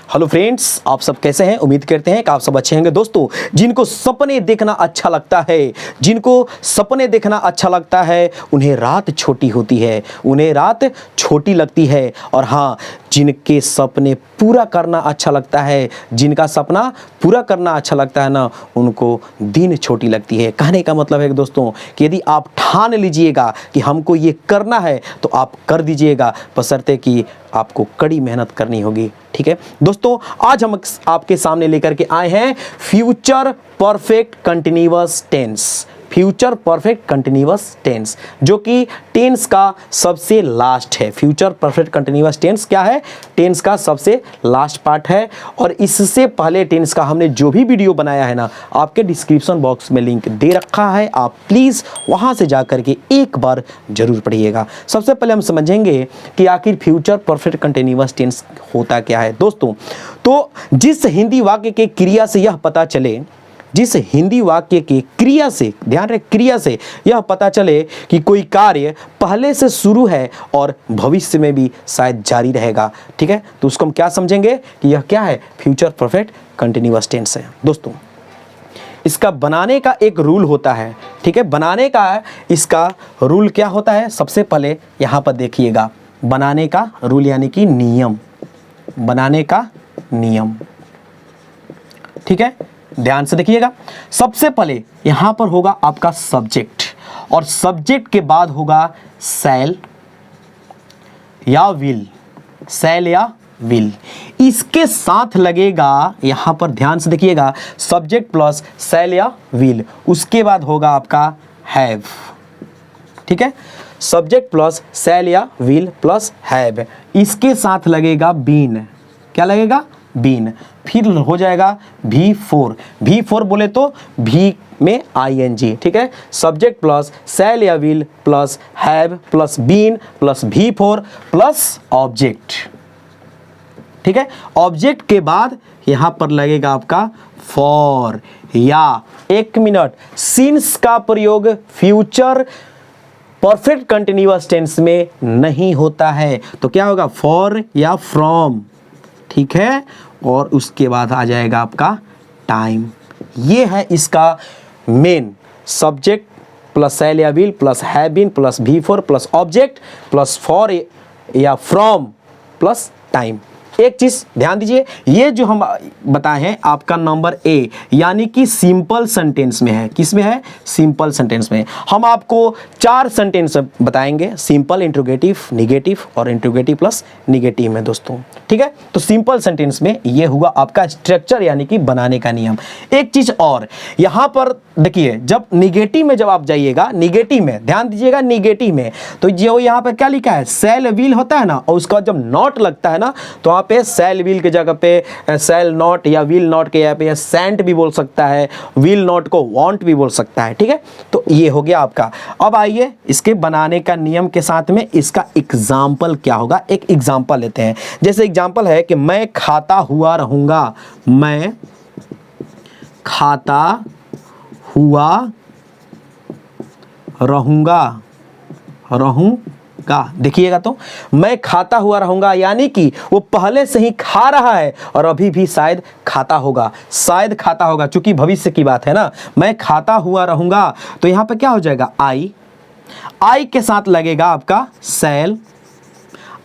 Hello friends, आप सब कैसे हैं? उम्मीद करते हैं कि आप सब अच्छे होंगे। दोस्तों, जिनको सपने देखना अच्छा लगता है, उन्हें रात छोटी होती है, उन्हें रात छोटी लगती है। और हाँ, जिनके सपने पूरा करना अच्छा लगता है, जिनका सपना पूरा करना अच्छा लगता है ना, उनको दिन छोटी लगती है। कहने का मतलब है कि दोस्तों, कि यदि आप ठान लीजिएगा कि हमको ये करना है तो आप कर दीजिएगा, बशर्ते कि आपको कड़ी मेहनत करनी होगी। ठीक है दोस्तों, आज हम आपके सामने लेकर के आए हैं future perfect continuous tense. Future perfect continuous tense जो कि टेंस का सबसे लास्ट है। फ्यूचर परफेक्ट कंटिन्यूअस टेंस क्या है? टेंस का सबसे लास्ट पार्ट है। और इससे पहले टेंस का हमने जो भी वीडियो बनाया है ना, आपके डिस्क्रिप्शन बॉक्स में लिंक दे रखा है, आप प्लीज़ वहाँ से जा कर के एक बार जरूर पढ़िएगा। सबसे पहले हम समझेंगे कि आखिर फ्यूचर परफेक्ट कंटिन्यूअस टेंस होता क्या है। दोस्तों, तो जिस हिंदी वाक्य के क्रिया से यह पता चले, जिस हिंदी वाक्य के क्रिया से, ध्यान रहे, क्रिया से यह पता चले कि कोई कार्य पहले से शुरू है और भविष्य में भी शायद जारी रहेगा। ठीक है, तो उसको हम क्या समझेंगे कि यह क्या है? फ्यूचर परफेक्ट कंटिन्यूअस टेंस है। दोस्तों, इसका बनाने का एक रूल होता है। ठीक है, बनाने का इसका रूल क्या होता है? सबसे पहले यहां पर देखिएगा, बनाने का रूल यानी कि नियम, बनाने का नियम। ठीक है, ध्यान से देखिएगा। सबसे पहले यहां पर होगा आपका सब्जेक्ट, और सब्जेक्ट के बाद होगा शैल या विल, शैल या विल। इसके साथ लगेगा, यहां पर ध्यान से देखिएगा, सब्जेक्ट प्लस शैल या विल। उसके बाद होगा आपका हैव। ठीक है, सब्जेक्ट प्लस शैल या विल प्लस हैव। इसके साथ लगेगा बीन। क्या लगेगा? बीन। फिर हो जाएगा V4। V4 बोले तो भी में ING। ठीक है, सब्जेक्ट प्लस शैल या will plus have plus been plus V4 plus object. ठीक है, ऑब्जेक्ट के बाद यहां पर लगेगा आपका फॉर, या एक मिनट, सिंस का प्रयोग फ्यूचर परफेक्ट कंटिन्यूअस टेंस में नहीं होता है, तो क्या होगा? फॉर या फ्रॉम। ठीक है, और उसके बाद आ जाएगा आपका टाइम। ये है इसका मेन, सब्जेक्ट प्लस शैल या will plus have been plus V4 plus object plus for या फ्रॉम प्लस टाइम। एक चीज ध्यान दीजिए, ये जो हम बताए हैं आपका नंबर ए, यानी कि सिंपल सेंटेंस में है। किस में है? सिंपल सेंटेंस में। हम आपको 4 सेंटेंस बताएंगे, सिंपल, इंट्रोगेटिव, निगेटिव और इंट्रोगेटिव प्लस निगेटिव में। दोस्तों, ठीक है, तो सिंपल सेंटेंस में ये हुआ आपका स्ट्रक्चर यानी कि बनाने का नियम। एक चीज और यहां पर देखिए, जब निगेटिव में जब आप जाइएगा, निगेटिव में ध्यान दीजिएगा, निगेटिव में तो जो यहां पर क्या लिखा है? शैल विल होता है ना, और उसका जब नॉट लगता है ना, तो आप पे शैल विल के जगह पे शैल नॉट या विल नॉट के यहाँ पे सेंट भी बोल सकता है, विल नॉट को वांट भी बोल सकता है। ठीक है, तो ये हो गया आपका। अब आइए इसके बनाने का नियम के साथ में इसका एग्जाम्पल क्या होगा, एक एग्जाम्पल लेते हैं। जैसे एग्जाम्पल है कि मैं खाता हुआ रहूंगा, मैं खाता हुआ रहूंगा। देखिएगा, तो मैं खाता हुआ रहूंगा यानी कि वो पहले से ही खा रहा है और अभी भी शायद खाता होगा, शायद खाता होगा, चूंकि भविष्य की बात है ना। मैं खाता हुआ रहूंगा, तो यहां पे क्या हो जाएगा? आई के साथ लगेगा आपका shall,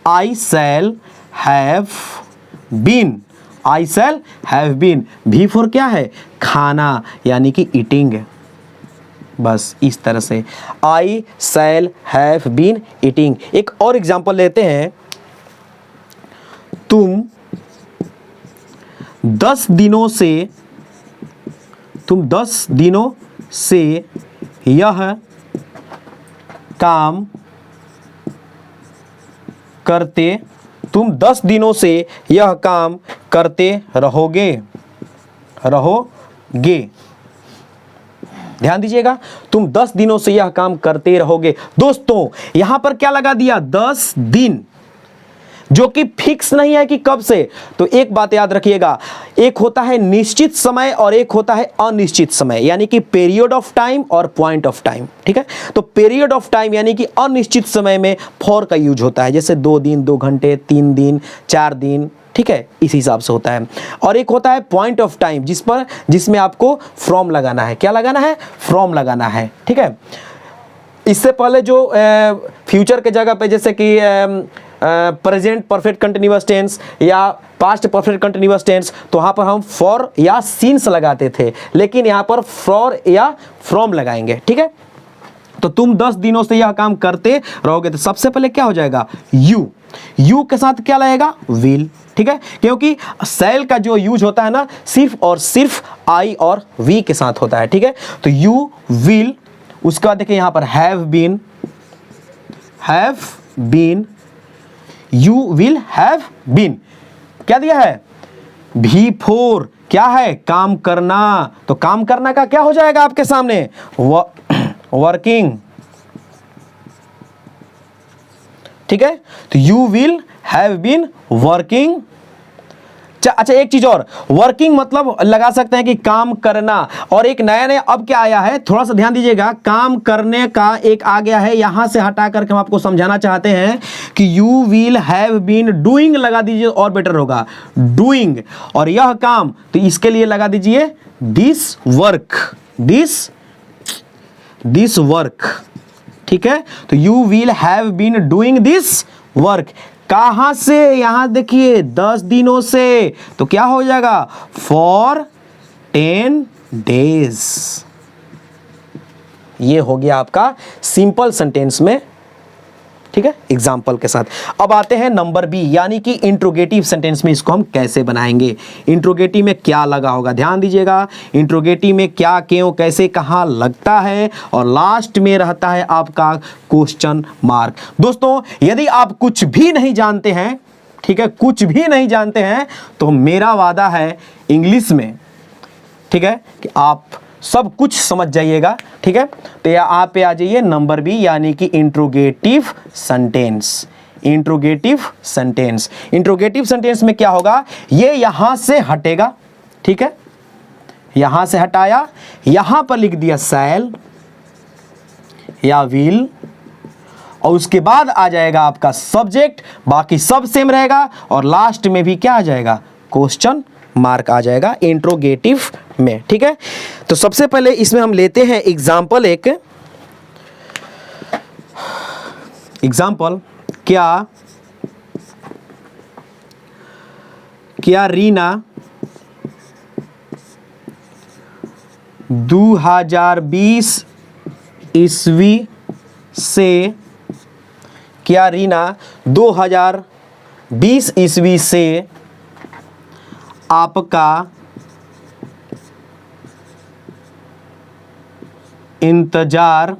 I shall have been, I shall have been. V4 क्या है? खाना, यानी कि ईटिंग। बस इस तरह से आई शैल हैव बीन ईटिंग। एक और एग्जांपल लेते हैं, तुम 10 दिनों से यह काम करते, तुम 10 दिनों से यह काम करते रहोगे। ध्यान दीजिएगा, तुम 10 दिनों से यह काम करते रहोगे। दोस्तों, यहां पर क्या लगा दिया? 10 दिन, जो कि फिक्स नहीं है कि कब से। तो एक बात याद रखिएगा, एक होता है निश्चित समय और एक होता है अनिश्चित समय, यानी कि पीरियड ऑफ टाइम और पॉइंट ऑफ टाइम। ठीक है, तो पीरियड ऑफ टाइम यानी कि अनिश्चित समय में फॉर का यूज होता है, जैसे 2 दिन, 2 घंटे, 3 दिन, 4 दिन, ठीक है, इस हिसाब से होता है। और एक होता है पॉइंट ऑफ टाइम, जिसमें आपको फ्रॉम लगाना है। क्या लगाना है? फ्रॉम लगाना है, ठीक है। इससे पहले जो फ्यूचर के जगह पे जैसे कि प्रेजेंट परफेक्ट कंटिन्यूअस टेंस या पास्ट परफेक्ट कंटिन्यूअस टेंस, तो वहाँ पर हम फॉर या सिंस लगाते थे, लेकिन यहाँ पर फॉर या फ्रॉम लगाएंगे, ठीक है। तो तुम 10 दिनों से यह काम करते रहोगे, तो सबसे पहले क्या हो जाएगा? यू के साथ क्या लगेगा? विल, ठीक है, क्योंकि सेल का जो यूज होता है ना, सिर्फ और सिर्फ आई और वी के साथ होता है, ठीक है। तो यू विल, उसके बाद देखिए यहां पर have been, you will have been, क्या दिया है? बिफोर, क्या है? काम करना। तो काम करना का क्या हो जाएगा आपके सामने? वर्किंग, ठीक है। तो you will have been working. अच्छा, एक चीज और, वर्किंग मतलब लगा सकते हैं कि काम करना, और एक नया अब क्या आया है, थोड़ा सा ध्यान दीजिएगा, काम करने का एक आ गया है, यहां से हटा करके हम आपको समझाना चाहते हैं कि you will have been doing लगा दीजिए और बेटर होगा, डूइंग। और यह काम, तो इसके लिए लगा दीजिए दिस वर्क, ठीक है। तो you will have been doing this work, कहां से? यहां देखिए 10 दिनों से, तो क्या हो जाएगा? For 10 days. ये हो गया आपका सिंपल सेंटेंस में, ठीक है, एग्जाम्पल के साथ। अब आते हैं नंबर बी, यानी कि इंट्रोगेटिव सेंटेंस में इसको हम कैसे बनाएंगे। इंट्रोगेटिव में क्या लगा होगा, ध्यान दीजिएगा। इंट्रोगेटिव में क्या, क्यों, कैसे, कहां लगता है, और लास्ट में रहता है आपका क्वेश्चन मार्क। दोस्तों, यदि आप कुछ भी नहीं जानते हैं, ठीक है, कुछ भी नहीं जानते हैं, तो मेरा वादा है इंग्लिश में, ठीक है, कि आप सब कुछ समझ जाइएगा, ठीक है। तो यहाँ पे आ जाइए नंबर बी, यानी कि इंट्रोगेटिव सेंटेंस। इंट्रोगेटिव सेंटेंस में क्या होगा? ये यहां से हटेगा, ठीक है, यहां से हटाया, यहां पर लिख दिया शैल या विल, और उसके बाद आ जाएगा आपका सब्जेक्ट, बाकी सब सेम रहेगा, और लास्ट में भी क्या आ जाएगा? क्वेश्चन मार्क आ जाएगा इंट्रोगेटिव में, ठीक है। तो सबसे पहले इसमें हम लेते हैं एग्जाम्पल, एक एग्जाम्पल, क्या रीना 2020 ईस्वी से, क्या रीना 2020 ईस्वी से आपका इंतजार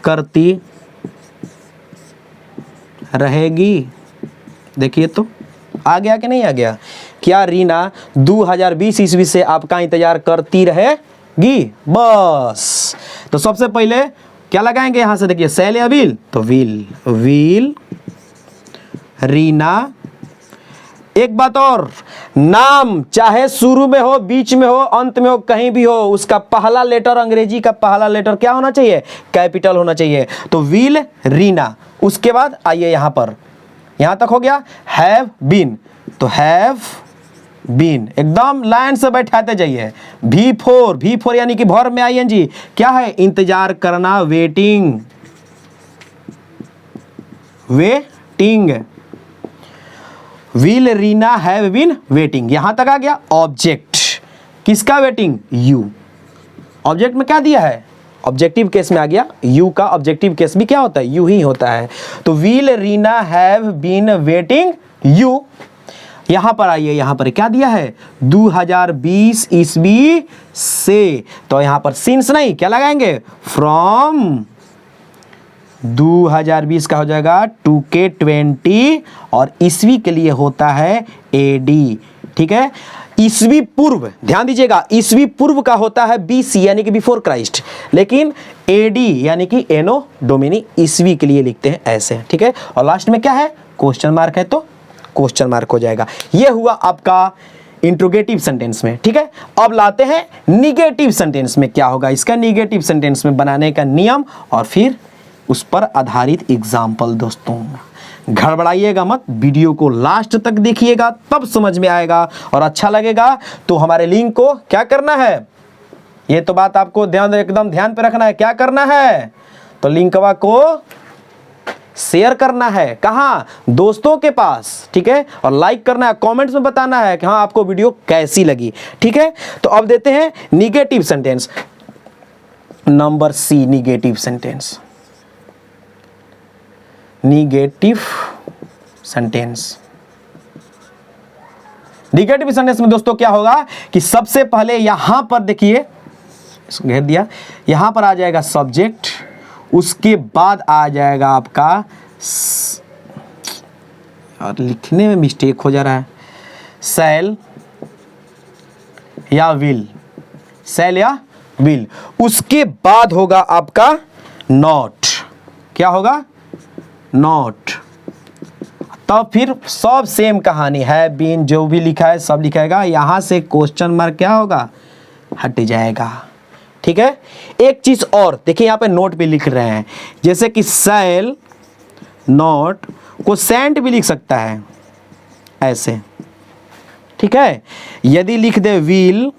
करती रहेगी। देखिए तो आ गया कि नहीं आ गया? क्या रीना 2020 ईस्वी से आपका इंतजार करती रहेगी, बस। तो सबसे पहले क्या लगाएंगे यहां से, देखिए शैल या विल, तो विल रीना। एक बात और, नाम चाहे शुरू में हो, बीच में हो, अंत में हो, कहीं भी हो, उसका पहला लेटर, अंग्रेजी का पहला लेटर क्या होना चाहिए? कैपिटल होना चाहिए। तो विल रीना, उसके बाद आइए यहां पर, यहां तक हो गया। हैव बीन, तो हैव बीन, एकदम लाइन से बैठाते जाइए। V4 यानी कि भर में ING, क्या है? इंतजार करना, waiting. Will Reena have been waiting, यहां तक आ गया। ऑब्जेक्ट, किसका वेटिंग? यू। ऑब्जेक्ट में क्या दिया है? ऑब्जेक्टिव केस में आ गया यू का, ऑब्जेक्टिव केस भी क्या होता है? यू ही होता है। तो will Reena have been waiting you. यहां पर आइए, यहां पर क्या दिया है? 2020 ईस्वी से, तो यहां पर सिंस नहीं, क्या लगाएंगे? फ्रॉम। 2020 का हो जाएगा 2K20, और ईस्वी के लिए होता है AD, ठीक है। ईस्वी पूर्व, ध्यान दीजिएगा, ईस्वी पूर्व का होता है BC यानी कि बिफोर क्राइस्ट, लेकिन AD यानी कि एनो डोमिनी ईस्वी के लिए लिखते हैं ऐसे, ठीक है। और लास्ट में क्या है? क्वेश्चन मार्क है, तो क्वेश्चन मार्क हो जाएगा। ये हुआ आपका इंट्रोगेटिव सेंटेंस में, ठीक है। अब लाते हैं निगेटिव सेंटेंस में, क्या होगा इसका निगेटिव सेंटेंस में बनाने का नियम और फिर उस पर आधारित एग्जाम्पल। दोस्तों घबराइएगा मत, वीडियो को लास्ट तक देखिएगा तब समझ में आएगा, और अच्छा लगेगा तो हमारे लिंक को क्या करना है, ये तो बात आपको एकदम ध्यान पे रखना है, क्या करना है, तो लिंकवा को शेयर करना है, कहाँ, दोस्तों के पास, ठीक है, और लाइक करना है, कमेंट्स में बताना है कि हाँ आपको वीडियो कैसी लगी, ठीक है। तो अब देते हैं negative sentence, number C, negative sentence. Negative sentence, negative sentence में दोस्तों क्या होगा कि सबसे पहले यहां पर देखिए, इसको घेर दिया, यहां पर आ जाएगा सब्जेक्ट, उसके बाद आ जाएगा आपका और लिखने में मिस्टेक हो जा रहा है, शैल या विल, शैल या विल, उसके बाद होगा आपका नॉट, क्या होगा, नॉट, तब फिर सब सेम कहानी है, बीन जो भी लिखा है सब लिखाएगा, यहां से क्वेश्चन मार्क क्या होगा, हट जाएगा, ठीक है। एक चीज और देखिए, यहां पे नोट भी लिख रहे हैं, जैसे कि शैल नॉट को सेंट भी लिख सकता है ऐसे, ठीक है। यदि लिख दे विल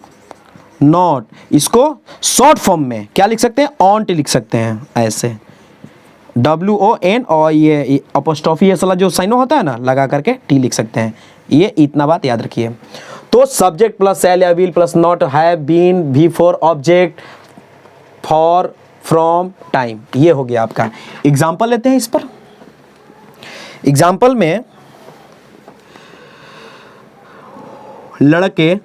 नॉट, इसको शॉर्ट फॉर्म में क्या लिख सकते हैं, ऑन्ट लिख सकते हैं ऐसे, WON, और ये अपोस्ट्रोफी ये साला जो साइन होता है ना लगा करके टी लिख सकते हैं, ये इतना बात याद रखिए। तो सब्जेक्ट प्लस शैल या will plus not, have been, भी for object, for, from, time, ये हो गया आपका। एग्जाम्पल लेते हैं इस पर, एग्जाम्पल में लड़के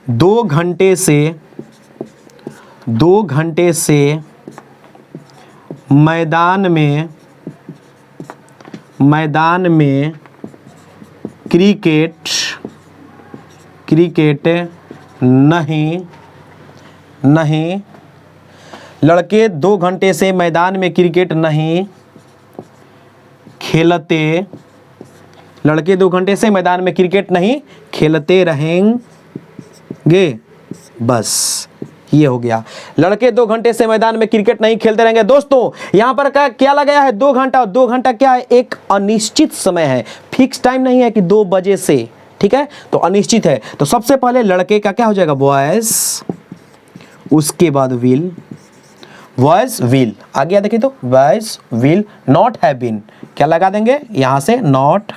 2 घंटे से मैदान में क्रिकेट नहीं, लड़के 2 घंटे से मैदान में क्रिकेट नहीं खेलते, लड़के 2 घंटे से मैदान में क्रिकेट नहीं खेलते रहेंगे, बस ये हो गया। लड़के 2 घंटे से मैदान में क्रिकेट नहीं खेलते रहेंगे। दोस्तों यहां पर क्या लगाया है, 2 घंटा, 2 घंटा क्या है, एक अनिश्चित समय है, फिक्स टाइम नहीं है कि 2 बजे से, ठीक है, तो अनिश्चित है। तो सबसे पहले लड़के का क्या हो जाएगा, बॉयज, उसके बाद विल, बॉयज विल, आ गया देखिए, तो boys will not have been, क्या लगा देंगे यहां से, नॉट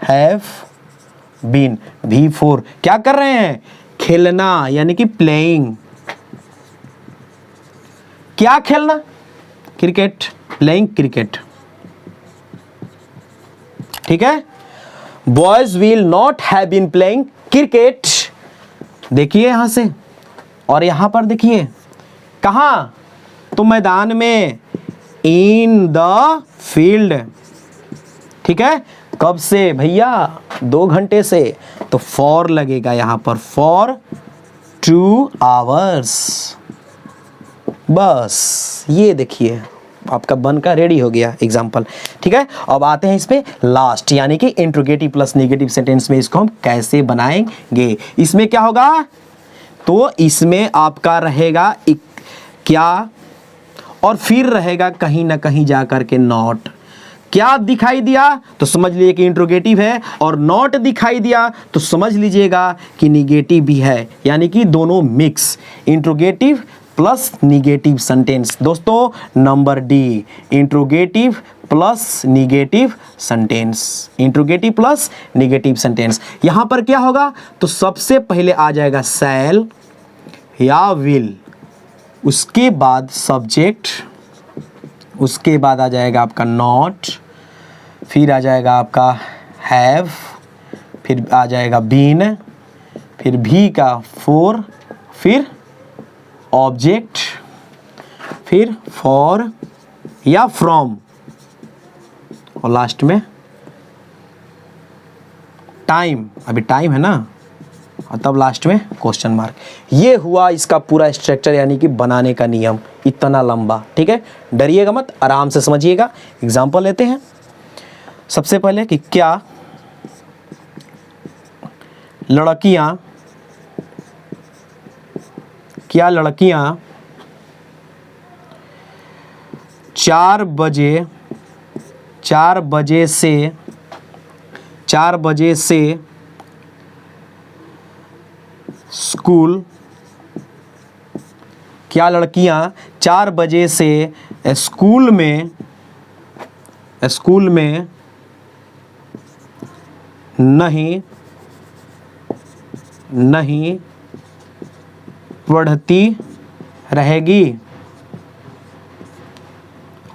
हैव बीन, V4, क्या कर रहे हैं, खेलना, यानी कि प्लेइंग, क्या खेलना, क्रिकेट, प्लेइंग क्रिकेट, ठीक है। Boys will not have been playing cricket, देखिए यहां से, और यहां पर देखिए कहां, तो मैदान में, इन द फील्ड, ठीक है, कब से भैया, 2 घंटे से, तो फॉर लगेगा यहां पर, फॉर 2 आवर्स, बस ये देखिए आपका बनकर रेडी हो गया एग्जाम्पल, ठीक है। अब आते हैं इस पे लास्ट, यानी कि इंट्रोगेटिव प्लस नेगेटिव सेंटेंस में इसको हम कैसे बनाएंगे। इसमें क्या होगा, तो इसमें आपका रहेगा एक क्या, और फिर रहेगा कहीं ना कहीं जाकर के नॉट, क्या दिखाई दिया तो समझ लीजिए कि इंट्रोगेटिव है, और नॉट दिखाई दिया तो समझ लीजिएगा कि निगेटिव भी है, यानी कि दोनों मिक्स, इंट्रोगेटिव प्लस निगेटिव सेंटेंस। दोस्तों number D, interrogative plus negative sentence, interrogative plus negative sentence. यहां पर क्या होगा, तो सबसे पहले आ जाएगा शैल या विल, उसके बाद सब्जेक्ट, उसके बाद आ जाएगा आपका नॉट, फिर आ जाएगा आपका हैव, फिर आ जाएगा बीन, फिर भी का फॉर, फिर ऑब्जेक्ट, फिर फॉर या फ्रॉम, और लास्ट में टाइम, अभी टाइम है ना, और तब लास्ट में क्वेश्चन मार्क। ये हुआ इसका पूरा स्ट्रक्चर, यानी कि बनाने का नियम, इतना लंबा, ठीक है। डरिएगा मत, आराम से समझिएगा। एग्जांपल लेते हैं सबसे पहले कि क्या लड़कियां 2 4 बजे से स्कूल, क्या लड़कियां 4 बजे से स्कूल में नहीं पढ़ती रहेगी?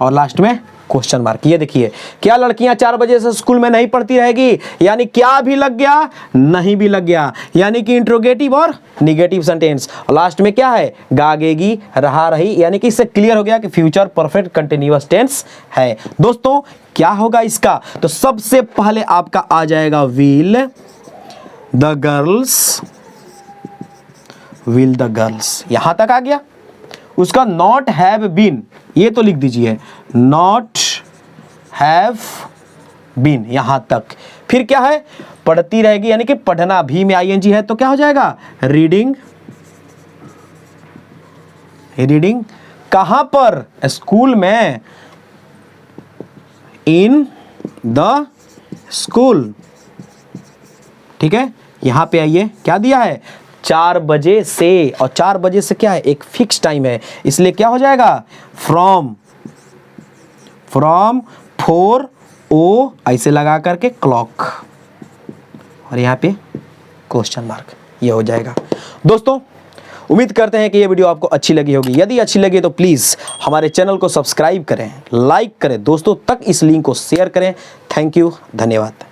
और लास्ट में क्वेश्चन मार्क। ये देखिए, क्या लड़कियां 4 बजे से स्कूल में नहीं पढ़ती रहेगी, यानी क्या भी लग गया, नहीं भी लग गया, यानी कि इंट्रोगेटिव और निगेटिव सेंटेंस। और लास्ट में क्या है, गागेगी, रहा रही, यानी कि इससे क्लियर हो गया कि फ्यूचर परफेक्ट कंटिन्यूअस टेंस है। दोस्तों क्या होगा इसका, तो सबसे पहले आपका आ जाएगा विल द गर्ल्स, यहां तक आ गया। उसका नॉट हैव बीन, ये तो लिख दीजिए, नॉट हैव बीन, यहां तक। फिर क्या है, पढ़ती रहेगी, यानी कि पढ़ना, भी में आईएनजी है तो क्या हो जाएगा, रीडिंग। कहां पर, स्कूल में, इन द स्कूल। ठीक है, यहां पे आइए, क्या दिया है, 4 बजे से, और 4 बजे से क्या है, एक फिक्स टाइम है, इसलिए क्या हो जाएगा, फ्रॉम 4 ओ ऐसे लगा करके क्लॉक, और यहाँ पे क्वेश्चन मार्क, ये हो जाएगा। दोस्तों उम्मीद करते हैं कि ये वीडियो आपको अच्छी लगी होगी। यदि अच्छी लगी तो प्लीज़ हमारे चैनल को सब्सक्राइब करें, लाइक करें, दोस्तों तक इस लिंक को शेयर करें। थैंक यू, धन्यवाद।